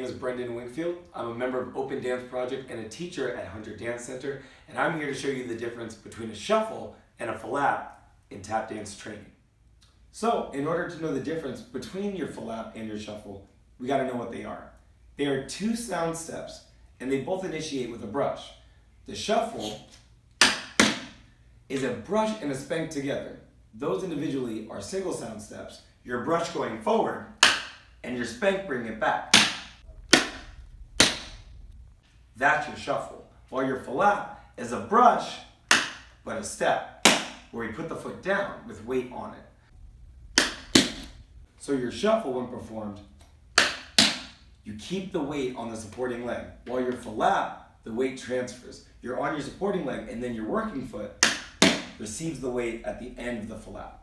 name is Brenden Wingfield. I'm a member of Open Dance Project and a teacher at Hunter Dance Center, and I'm here to show you the difference between a shuffle and a flap in tap dance training. So, in order to know the difference between your flap and your shuffle, we got to know what they are. They are two sound steps, and they both initiate with a brush. The shuffle is a brush and a spank together. Those individually are single sound steps. Your brush going forward, and your spank bringing it back. That's your shuffle. While your flap is a brush, but a step, where you put the foot down with weight on it. So your shuffle, when performed, you keep the weight on the supporting leg. While your flap, the weight transfers. You're on your supporting leg, and then your working foot receives the weight at the end of the flap.